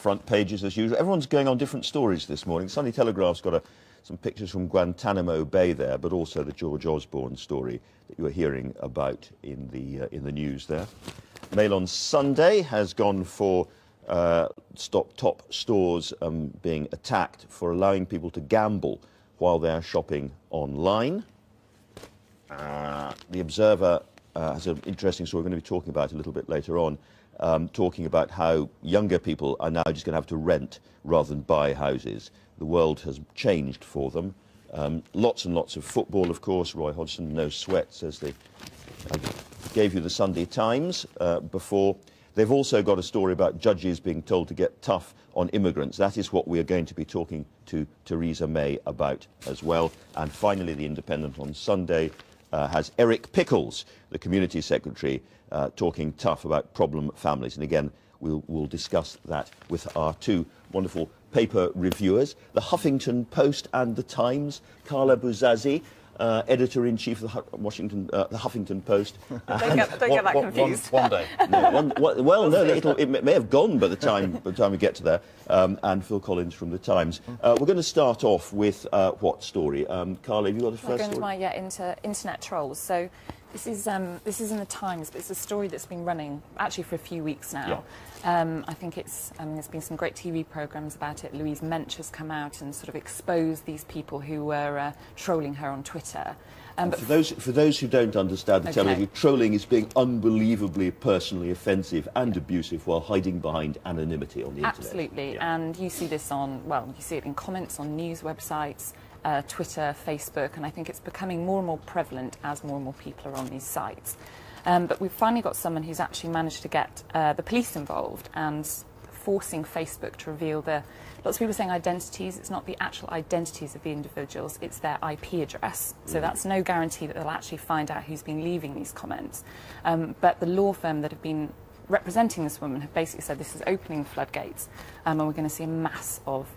front pages as usual. Everyone's going on different stories this morning. Sunday Telegraph's got some pictures from Guantanamo Bay there, but also the George Osborne story that you were hearing about in the news there. Mail on Sunday has gone for top stores being attacked for allowing people to gamble while they're shopping online. The Observer has an interesting story we're going to be talking about a little bit later on, talking about how younger people are now just going to have to rent rather than buy houses. The world has changed for them. Lots and lots of football, of course. Roy Hodgson, no sweat, says they gave you the Sunday Times before. They've also got a story about judges being told to get tough on immigrants. That is what we are going to be talking to Theresa May about as well. And finally, The Independent on Sunday has Eric Pickles, the Community Secretary, talking tough about problem families. And again, we'll discuss that with our two wonderful paper reviewers, the Huffington Post and the Times, Carla Buzasi, editor-in-chief of the Huffington Post. Don't get that confused. One day. It may have gone by the time we get to there. And Phil Collins from the Times. We're going to start off with what story? Carla, have you got the first story? We're going to internet trolls. So this is in the Times, but it's a story that's been running actually for a few weeks now. Yeah. I think there's been some great TV programmes about it. Louise Mensch has come out and sort of exposed these people who were trolling her on Twitter. But for those who don't understand the terminology, trolling is being unbelievably personally offensive and abusive while hiding behind anonymity on the internet. Absolutely, yeah. And you see this you see it in comments on news websites, Twitter, Facebook, and I think it's becoming more and more prevalent as more and more people are on these sites. But we've finally got someone who's actually managed to get the police involved and forcing Facebook to reveal lots of people are saying identities. It's not the actual identities of the individuals, it's their IP address. So that's no guarantee that they'll actually find out who's been leaving these comments. But the law firm that have been representing this woman have basically said this is opening floodgates, and we're going to see a mass of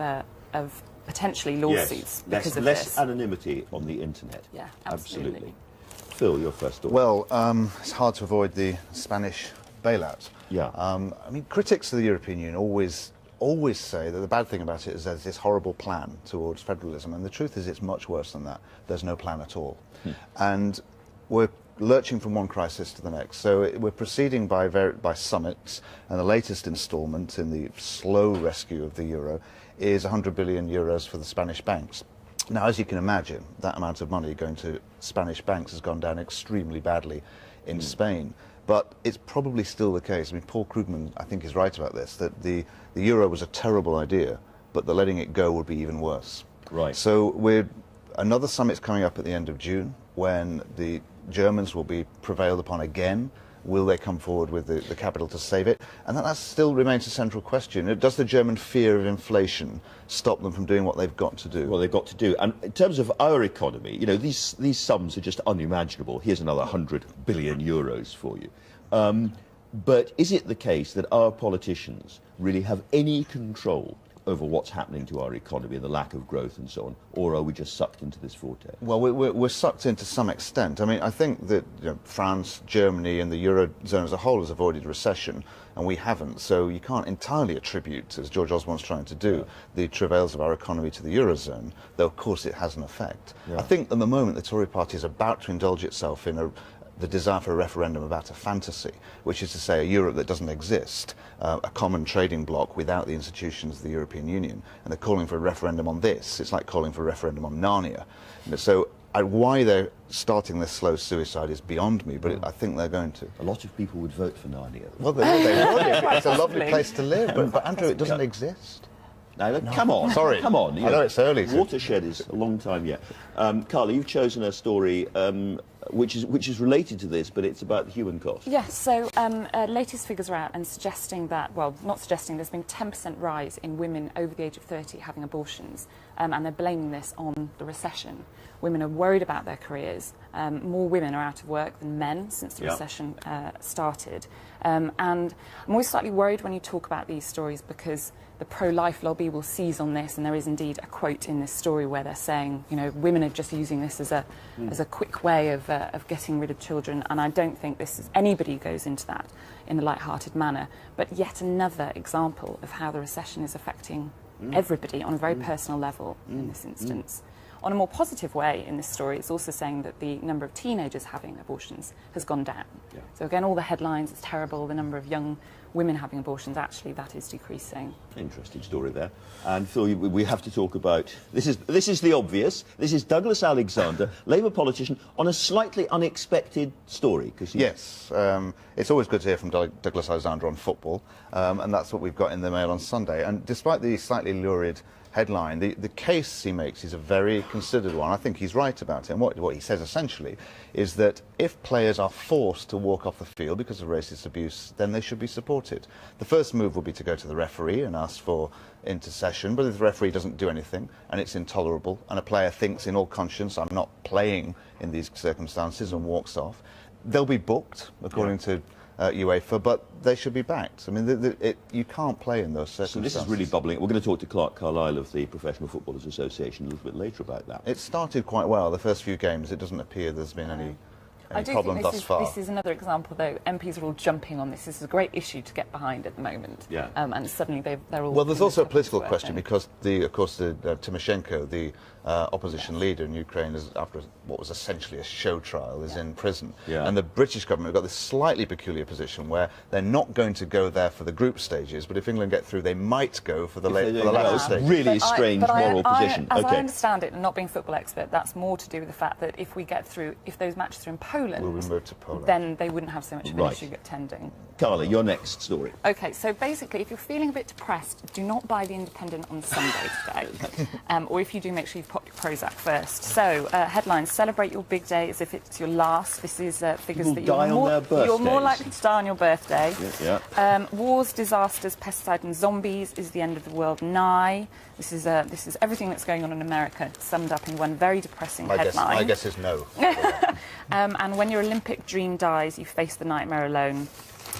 potentially lawsuits because of less this. Anonymity on the internet. Yeah, absolutely. Phil, your first story. Well, it's hard to avoid the Spanish bailout. Yeah. I mean, critics of the European Union always say that the bad thing about it is there's this horrible plan towards federalism, and the truth is it's much worse than that. There's no plan at all. And we're lurching from one crisis to the next. So we're proceeding by summits, and the latest instalment in the slow rescue of the euro is 100 billion euros for the Spanish banks. Now, as you can imagine, that amount of money going to Spanish banks has gone down extremely badly in Spain. But it's probably still the case. I mean, Paul Krugman, I think, is right about this, that the euro was a terrible idea, but the letting it go would be even worse. Right. So another summit's coming up at the end of June, when the Germans will be prevailed upon again. Will they come forward with the capital to save it? And that still remains a central question. Does the German fear of inflation stop them from doing what they've got to do? Well, they've got to do. And in terms of our economy, you know, these sums are just unimaginable. Here's another 100 billion euros for you. But is it the case that our politicians really have any control over what's happening to our economy and the lack of growth and so on, or are we just sucked into this vortex? Well, we're sucked in to some extent. I mean, I think that France, Germany and the Eurozone as a whole has avoided recession, and we haven't. So you can't entirely attribute, as George Osborne's trying to do, the travails of our economy to the Eurozone, though of course it has an effect. I think at the moment the Tory party is about to indulge itself in the desire for a referendum about a fantasy, which is to say a Europe that doesn't exist, a common trading bloc without the institutions of the European Union. And they're calling for a referendum on this. It's like calling for a referendum on Narnia. So why they're starting this slow suicide is beyond me, but I think they're going to. A lot of people would vote for Narnia. Well, they would. It's a lovely place to live, but Andrew, it doesn't exist. No, come on. Sorry. Come on. I know it's early. Watershed is a long time yet. Carla, you've chosen a story which is related to this, but it's about the human cost. Yes, so latest figures are out and suggesting that, well, not suggesting, there's been a 10% rise in women over the age of 30 having abortions, and they're blaming this on the recession. Women are worried about their careers. More women are out of work than men since the recession started. And I'm always slightly worried when you talk about these stories because the pro-life lobby will seize on this, and there is indeed a quote in this story where they're saying, you know, women are just using this as a quick way of of getting rid of children, and I don't think this is anybody goes into that in a light-hearted manner, but yet another example of how the recession is affecting everybody on a very personal level in this instance. On a more positive way in this story, it's also saying that the number of teenagers having abortions has gone down. Yeah. So again, all the headlines, it's terrible, the number of young women having abortions, actually that is decreasing. Interesting story there. And Phil, we have to talk about, this is the obvious, this is Douglas Alexander, Labour politician, on a slightly unexpected story. Yes, it's always good to hear from Douglas Alexander on football, and that's what we've got in the Mail on Sunday. And despite the slightly lurid headline, the case he makes is a very considered one. I think he's right about it. And what he says essentially is that if players are forced to walk off the field because of racist abuse, then they should be supported. The first move would be to go to the referee and ask for intercession, but if the referee doesn't do anything and it's intolerable and a player thinks in all conscience, I'm not playing in these circumstances, and walks off, they'll be booked according to UEFA, but they should be backed. I mean, you can't play in those circumstances. So this is really bubbling. We're going to talk to Clark Carlisle of the Professional Footballers Association a little bit later about that. It started quite well. The first few games, it doesn't appear there's been any problem thus far. This is another example, though. MPs are all jumping on this. This is a great issue to get behind at the moment. Yeah. And suddenly they're all... Well, there's also a political question because, of course, Tymoshenko, the opposition leader in Ukraine, is, after what was essentially a show trial, is in prison. Yeah. And the British government have got this slightly peculiar position where they're not going to go there for the group stages, but if England get through, they might go for the latter stage. Really strange moral position. As I understand it, and not being a football expert, that's more to do with the fact that if we get through, if those matches are in Poland, we'll be moved to Poland, then they wouldn't have so much of an issue attending. Carla, your next story. Okay, so basically, if you're feeling a bit depressed, do not buy The Independent on Sunday today. Or if you do, make sure you've popped your Prozac first. So, headlines, celebrate your big day as if it's your last. This is figures People that die on their birthdays. you're more likely to die on your birthday. Yeah. Wars, disasters, pesticide and zombies. Is the end of the world nigh? This is everything that's going on in America summed up in one very depressing headline. My guess is no. And when your Olympic dream dies, you face the nightmare alone.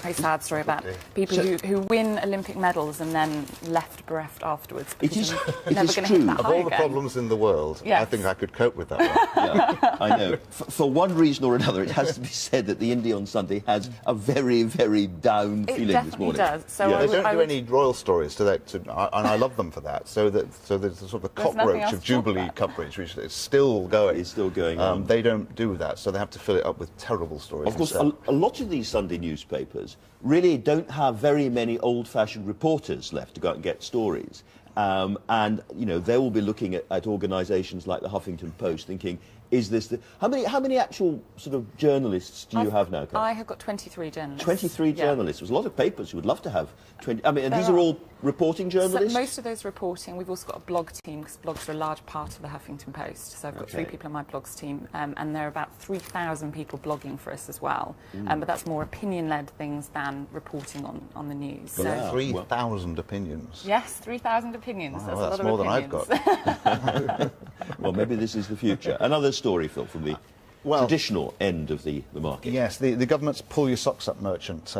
Very sad story about people who win Olympic medals and then left bereft afterwards because they're never going to hit that high Of all the again. problems in the world, Yes. I think I could cope with that one. Yeah, I know. For one reason or another, it has to be said that the Indy on Sunday has a very, very down feeling this morning. It definitely does. So They don't do any royal stories and I love them for that. So there's a sort of a cockroach of Jubilee coverage, which is still going. It's still going on. They don't do that, so they have to fill it up with terrible stories. Of course, a lot of these Sunday newspapers really don't have very many old-fashioned reporters left to go out and get stories. And, you know, they will be looking at organisations like the Huffington Post thinking, is this the... How many actual sort of journalists do you have now, Carl? I have got 23 journalists. 23 journalists. There's a lot of papers who would love to have 20... I mean, and these are all reporting journalists? So most of those reporting. We've also got a blog team, because blogs are a large part of the Huffington Post. So I've got 3 people on my blogs team, and there are about 3,000 people blogging for us as well. But that's more opinion-led things than reporting on the news. So 3,000 opinions. Yes, 3,000 opinions. Wow, that's a lot more of opinions. than I've got. Well, maybe this is the future. Another story, Phil, from the traditional end of the market. Yes, the government's pull your socks up merchant,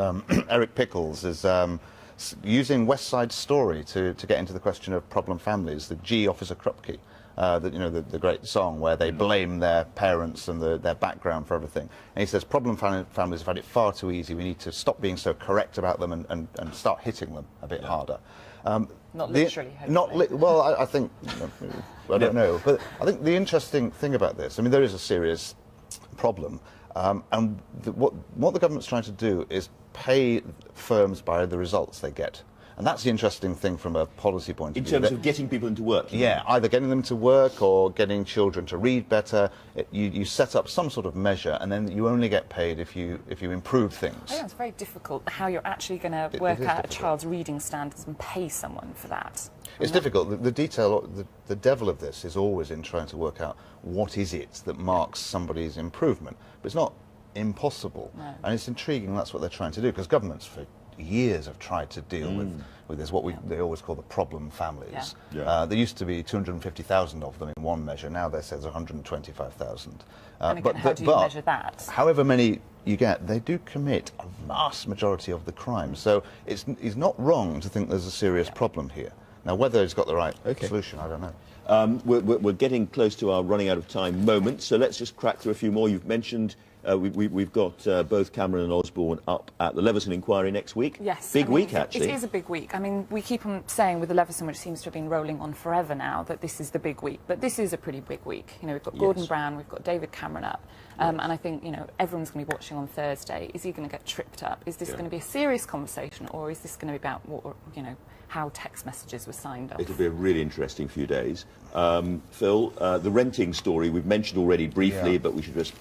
Eric Pickles, is using West Side Story to get into the question of problem families. The G Officer Krupke, the great song where they blame their parents and their background for everything. And he says problem families have had it far too easy. We need to stop being so correct about them and start hitting them a bit harder. Not literally, Well, I think, I don't know. But I think the interesting thing about this, I mean, there is a serious problem. And what the government's trying to do is pay firms by the results they get. And that's the interesting thing from a policy point of view. In terms of getting people into work? Yeah, either getting them to work or getting children to read better. You set up some sort of measure, and then you only get paid if you improve things. I think it's very difficult how you're actually going to work out a child's reading standards and pay someone for that. It's difficult. The devil of this is always in trying to work out what is it that marks somebody's improvement. But it's not impossible. No. And it's intriguing that's what they're trying to do, because governments for years have tried to deal with this, they always call the problem families. Yeah. There used to be 250,000 of them in one measure. Now there says 125,000. And again, how do you measure that? However many you get, they do commit a vast majority of the crimes. So it's not wrong to think there's a serious problem here. Now, whether he's got the right solution, I don't know. We're getting close to our running out of time moment, so let's just crack through a few more. You've mentioned we've got both Cameron and Osborne up at the Leveson inquiry next week. Yes. Big week, actually. It is a big week. I mean, we keep on saying with the Leveson, which seems to have been rolling on forever now, that this is the big week. But this is a pretty big week. You know, we've got Gordon Brown, we've got David Cameron up. And I think, you know, everyone's going to be watching on Thursday. Is he going to get tripped up? Is this going to be a serious conversation, or is this going to be about, what, you know, how text messages were signed off? It'll be a really interesting few days. Phil, the renting story we've mentioned already briefly, but we should just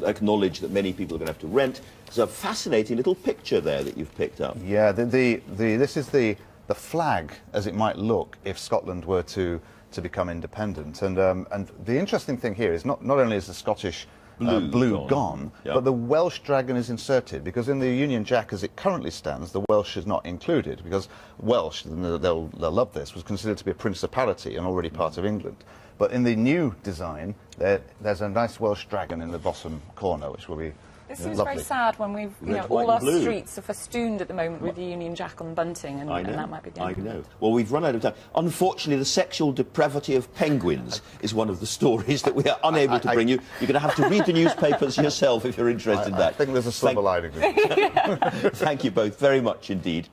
acknowledge that many people are going to have to rent. There's a fascinating little picture there that you've picked up. Yeah, this is the flag as it might look if Scotland were to become independent. And the interesting thing here is not only is the Scottish blue gone, but the Welsh dragon is inserted, because in the Union Jack as it currently stands, the Welsh is not included, because Welsh, they'll love this, was considered to be a principality and already part of England. But in the new design, there's a nice Welsh dragon in the bottom corner, which will be It seems lovely. very sad when we've, you know, all our streets are festooned at the moment with the Union Jack on bunting, and that might be the end. I know. Well, we've run out of time. Unfortunately, the sexual depravity of penguins is one of the stories that we are unable to bring you. You're going to have to read the newspapers yourself if you're interested in that. I think there's a silver lining. Thank you both very much indeed.